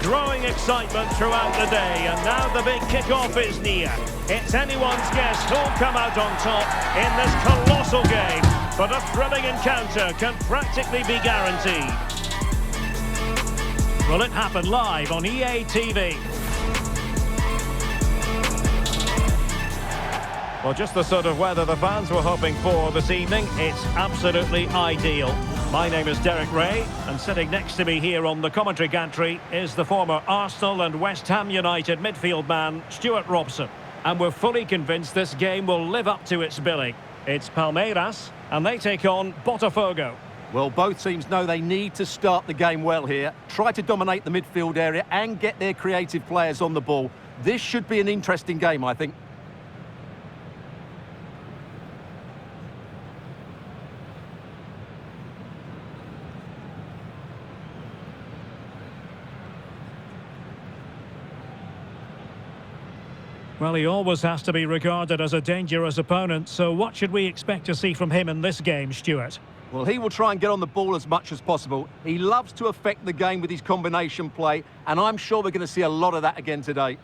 Growing excitement throughout the day, and now the big kick-off is near. It's anyone's guess who'll come out on top in this colossal game, but a thrilling encounter can practically be guaranteed. Will it happen live on EA TV? Well, just the sort of weather the fans were hoping for this evening. It's absolutely ideal. My name is Derek Ray, and sitting next to me here on the commentary gantry is the former Arsenal and West Ham United midfield man, Stuart Robson. And we're fully convinced this game will live up to its billing. It's Palmeiras, and they take on Botafogo. Well, both teams know they need to start the game well here. Try to dominate the midfield area and get their creative players on the ball. This should be an interesting game, I think. Well, he always has to be regarded as a dangerous opponent, so what should we expect to see from him in this game, Stuart? Well, he will try and get on the ball as much as possible. He loves to affect the game with his combination play, and I'm sure we're going to see a lot of that again today.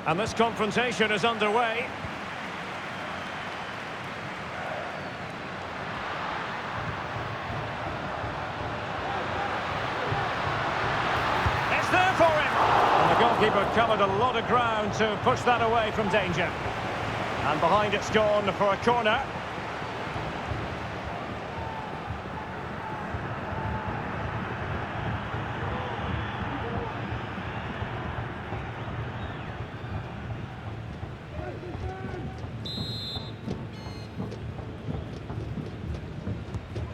And this confrontation is underway. It's there for him! And the goalkeeper covered a lot of ground to push that away from danger. And behind it's gone for a corner.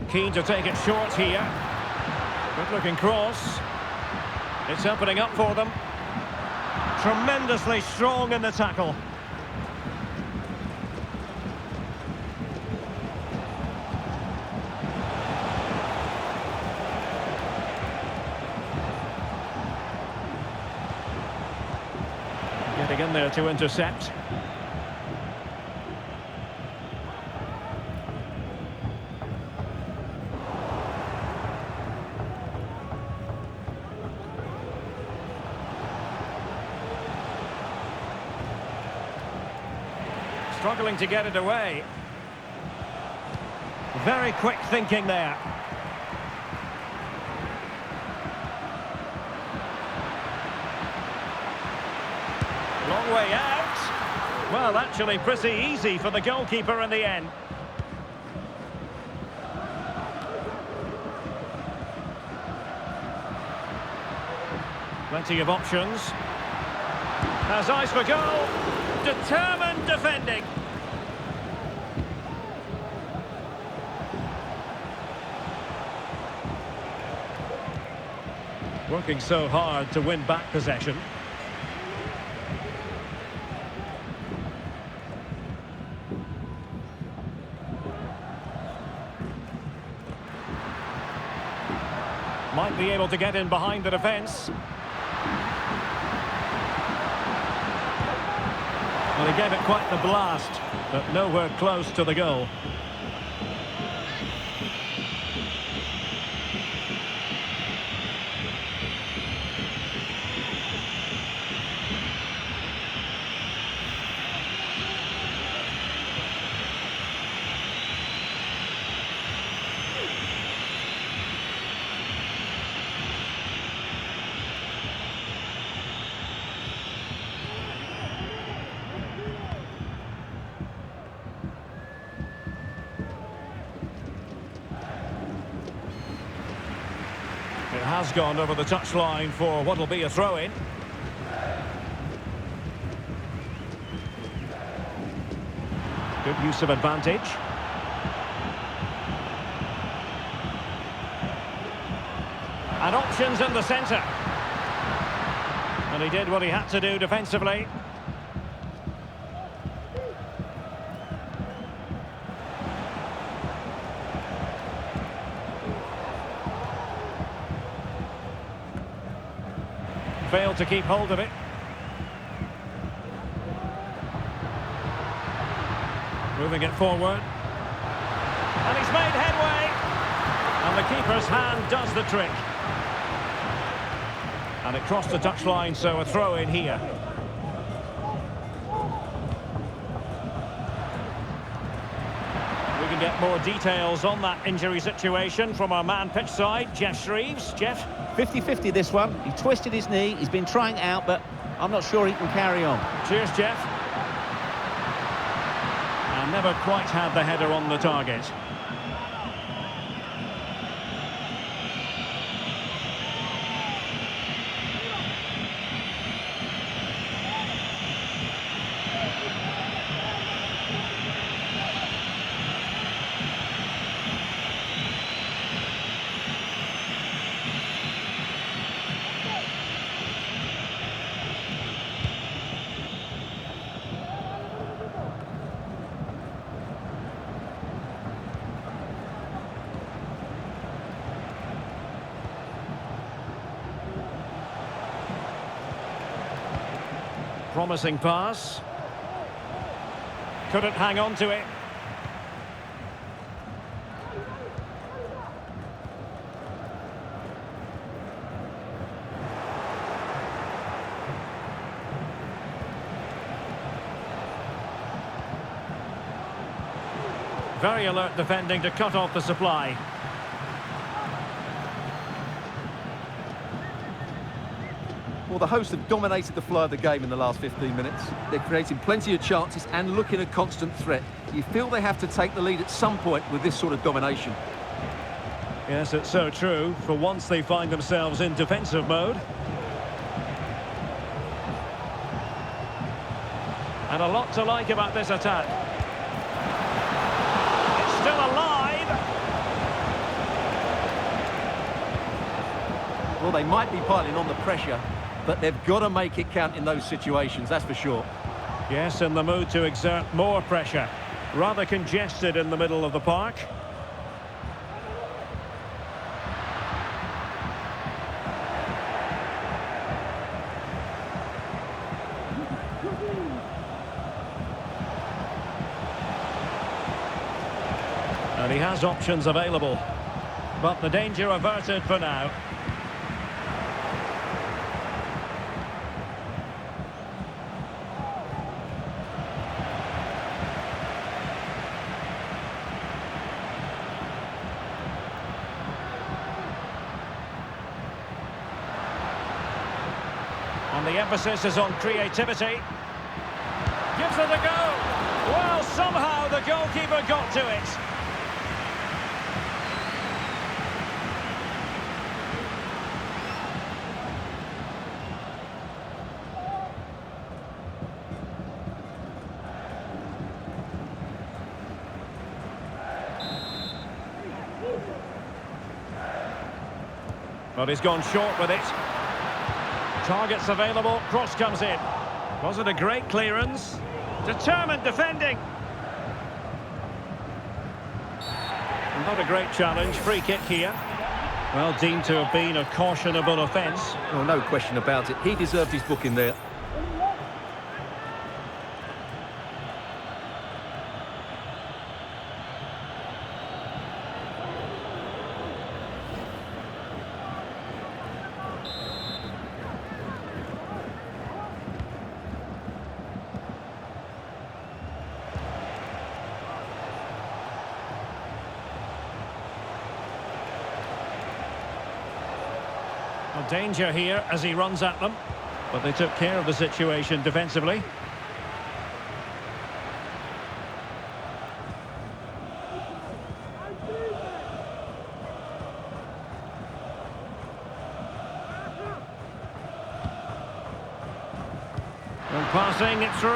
Keen to take it short here. Good looking cross. It's opening up for them. Tremendously strong in the tackle. Getting in there to intercept. Struggling to get it away. Very quick thinking there. Long way out. Well, actually pretty easy for the goalkeeper in the end. Plenty of options. Has eyes for goal. Determined defending. Working so hard to win back possession. Might be able to get in behind the defence. Well, he gave it quite the blast, but nowhere close to the goal. It has gone over the touchline for what will be a throw-in. Good use of advantage. And options in the centre. And he did what he had to do defensively. Failed to keep hold of it. Moving it forward. And he's made headway. And the keeper's hand does the trick. And it crossed the touchline, so a throw in here. We can get more details on that injury situation from our man pitch side, Jeff Shreves. Jeff? 50-50 this one. He twisted his knee. He's been trying it out, but I'm not sure he can carry on. Cheers, Jeff. And never quite had the header on the target. Promising pass. Couldn't hang on to it. Very alert defending to cut off the supply. Well, the hosts have dominated the flow of the game in the last 15 minutes. They're creating plenty of chances and looking a constant threat. You feel they have to take the lead at some point with this sort of domination. Yes, it's so true. For once they find themselves in defensive mode. And a lot to like about this attack. It's still alive. Well, they might be piling on the pressure, but they've got to make it count in those situations, that's for sure. Yes, in the mood to exert more pressure. Rather congested in the middle of the park. And he has options available. But the danger averted for now. And the emphasis is on creativity. Gives it a go. Well, somehow the goalkeeper got to it. But he's gone short with it. Targets available, cross comes in. Was it a great clearance? Determined defending. Not a great challenge, free kick here. Well, deemed to have been a cautionable offence. Well, no question about it. He deserved his booking there. Danger here as he runs at them, but they took care of the situation defensively. Passing it through.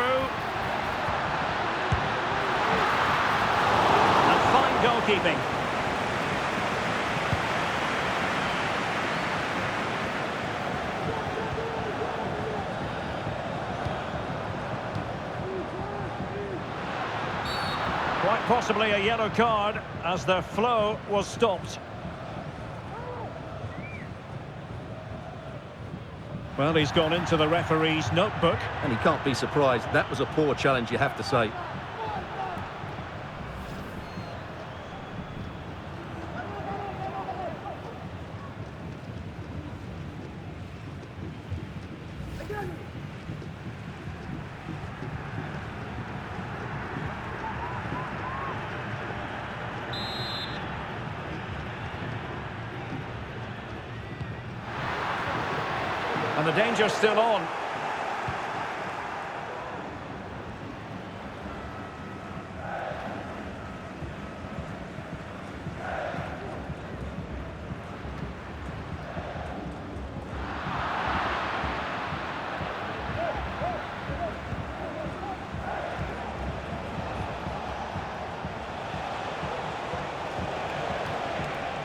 And fine goalkeeping. Quite possibly a yellow card as the flow was stopped. Well, he's gone into the referee's notebook. And he can't be surprised. That was a poor challenge, you have to say. And the danger's still on.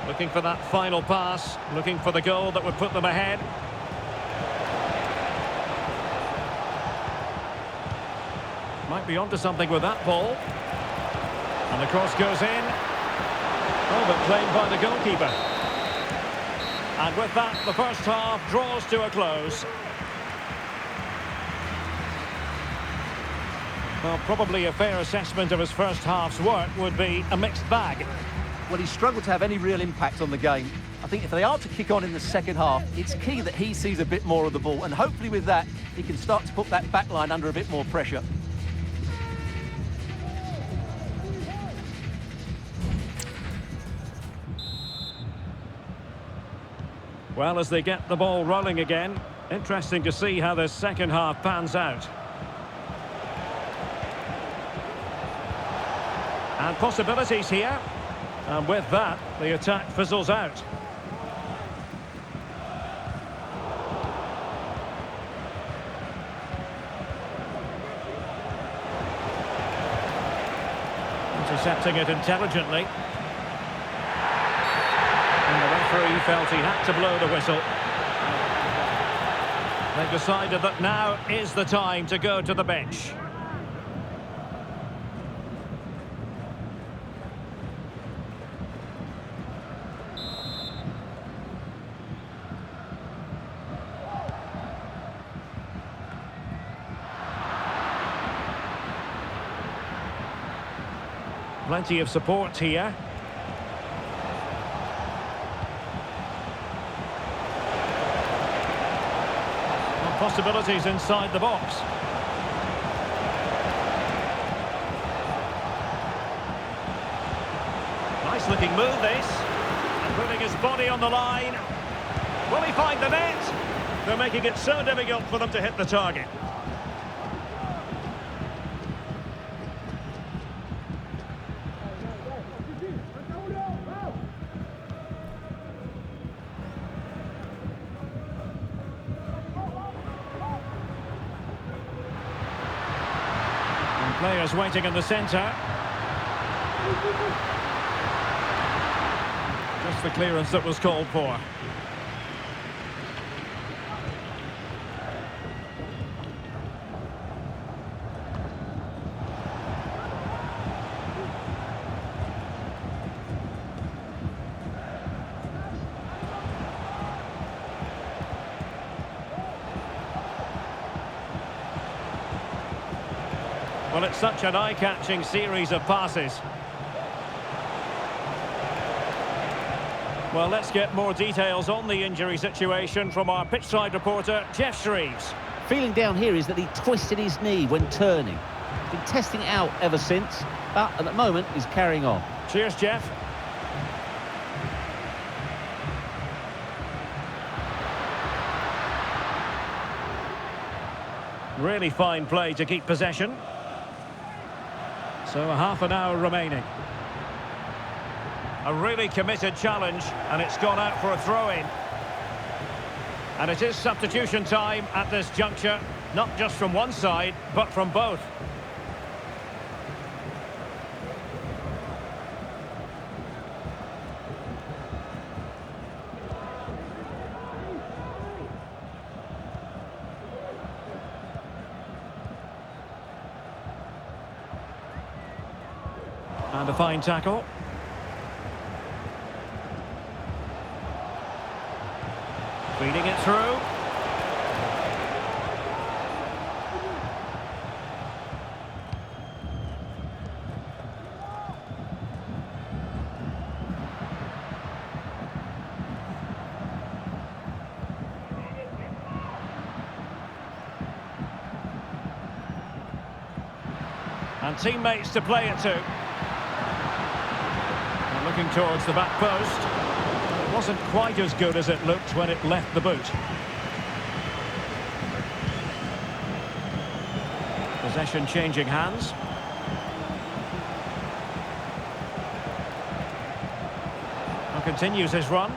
Looking for that final pass, looking for the goal that would put them ahead. Might be onto something with that ball. And the cross goes in. Oh, but played by the goalkeeper. And with that, the first half draws to a close. Well, probably a fair assessment of his first half's work would be a mixed bag. Well, he struggled to have any real impact on the game. I think if they are to kick on in the second half, it's key that he sees a bit more of the ball. And hopefully with that, he can start to put that back line under a bit more pressure. Well, as they get the ball rolling again, interesting to see how this second half pans out. And possibilities here. And with that, the attack fizzles out. Intercepting it intelligently. And the referee felt he had to blow the whistle. They decided that now is the time to go to the bench. Plenty of support here. Well, possibilities inside the box. Nice looking move this. And putting his body on the line. Will he find the net? They're making it so difficult for them to hit the target. Players waiting in the centre. Just the clearance that was called for. Well, it's such an eye-catching series of passes. Well, let's get more details on the injury situation from our pitchside reporter, Jeff Shreves. Feeling down here is that he twisted his knee when turning. He's been testing it out ever since, but at the moment he's carrying on. Cheers, Jeff. Really fine play to keep possession. So half an hour remaining. A really committed challenge, and it's gone out for a throw-in. And it is substitution time at this juncture. not just from one side, but from both. And a fine tackle. Feeding it through. And teammates to play it to. And looking towards the back post. It wasn't quite as good as it looked when it left the boot. Possession changing hands. And continues his run.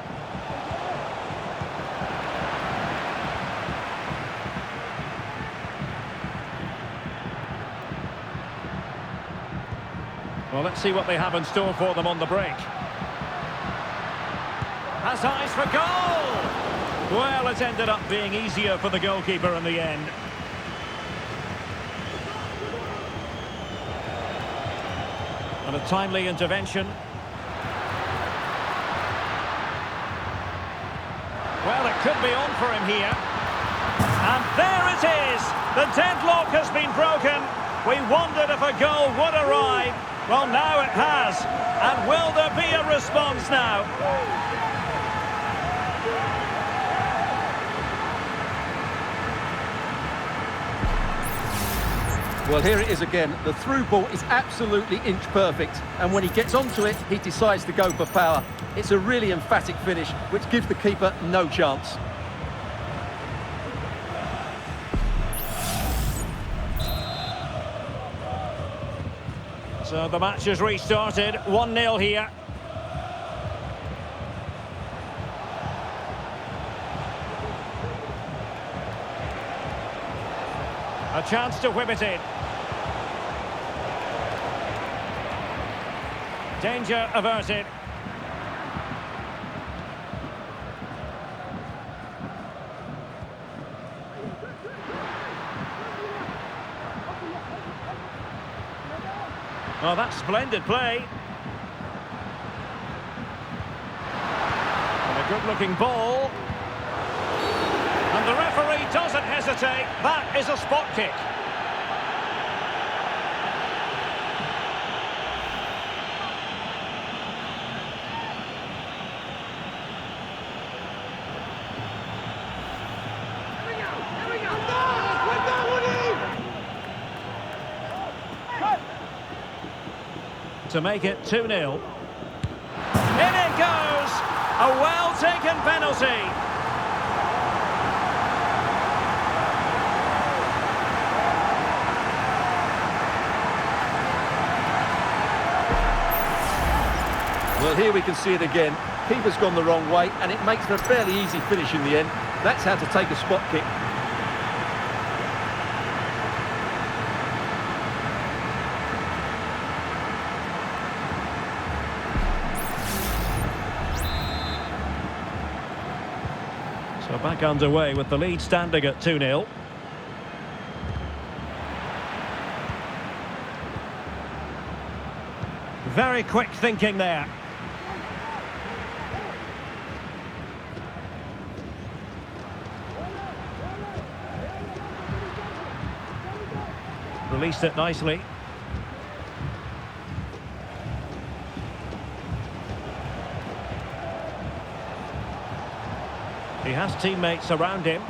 Well, let's see what they have in store for them on the break. Has eyes for goal! Well, it ended up being easier for the goalkeeper in the end. And a timely intervention. Well, it could be on for him here. And there it is! The deadlock has been broken. We wondered if a goal would arrive. Well, now it has. And will there be a response now? Well, here it is again. The through ball is absolutely inch perfect. And when he gets onto it, he decides to go for power. It's a really emphatic finish, which gives the keeper no chance. So the match has restarted, 1-0 here. A chance to whip it in. Danger averted. Well, that's splendid play. And a good-looking ball. And the referee doesn't hesitate. That is a spot kick. To make it 2-0. In it goes! A well-taken penalty. Well, here we can see it again. Keeper's gone the wrong way, and it makes for a fairly easy finish in the end. That's how to take a spot kick. So back underway with the lead standing at 2-0. Very quick thinking there. Released it nicely. He has teammates around him.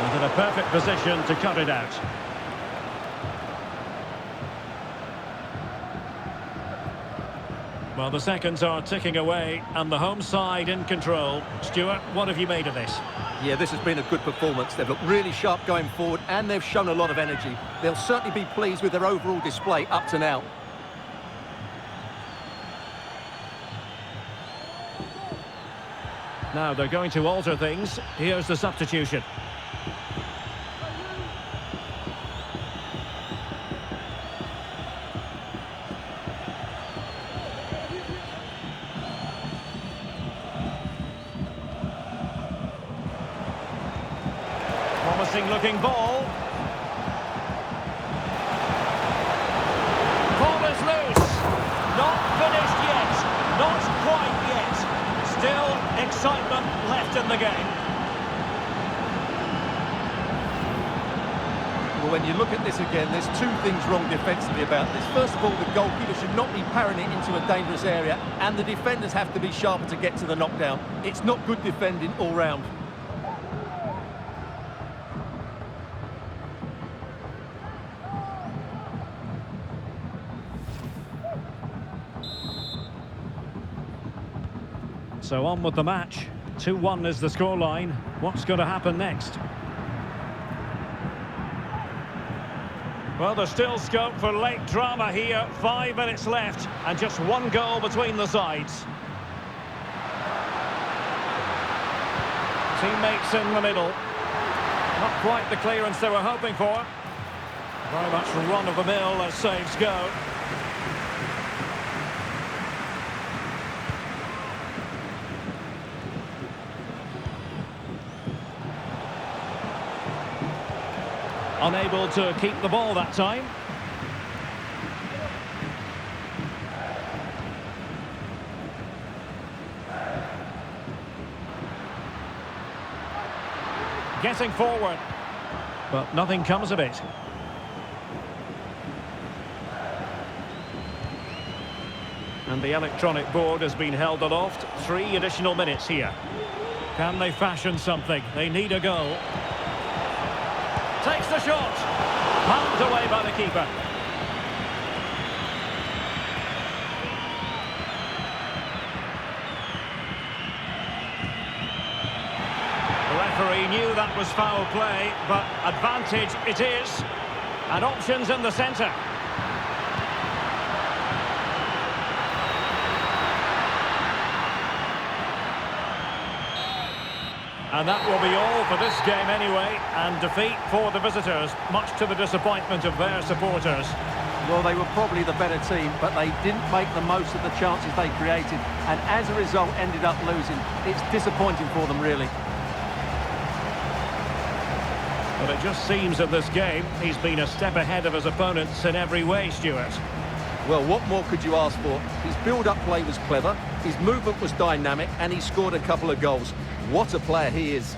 He's in a perfect position to cut it out. Well, the seconds are ticking away and the home side in control. Stuart, what have you made of this? Yeah, this has been a good performance. They've looked really sharp going forward and they've shown a lot of energy. They'll certainly be pleased with their overall display up to now. Now they're going to alter things. Here's the substitution. Promising looking ball. Ball is loose. Not finished yet. Not quite yet. Still excitement left in the game. Well, when you look at this again, there's two things wrong defensively about this. First of all, the goalkeeper should not be parrying it into a dangerous area, and the defenders have to be sharper to get to the knockdown. It's not good defending all round. So on with the match. 2-1 is the scoreline. What's going to happen next? Well, there's still scope for late drama here. 5 minutes left and just one goal between the sides. Teammates in the middle. Not quite the clearance they were hoping for. Very much run-of-the-mill as saves go. Unable to keep the ball that time. Getting forward, but nothing comes of it. And the electronic board has been held aloft. 3 additional minutes here. Can they fashion something? They need a goal. Takes the shot. Palmed away by the keeper. The referee knew that was foul play, but advantage it is. And options in the centre. And that will be all for this game anyway, and defeat for the visitors, much to the disappointment of their supporters. Well, they were probably the better team, but they didn't make the most of the chances they created, and as a result ended up losing. It's disappointing for them, really. But it just seems in this game, he's been a step ahead of his opponents in every way, Stuart. Well, what more could you ask for? His build-up play was clever, his movement was dynamic, and he scored a couple of goals. What a player he is.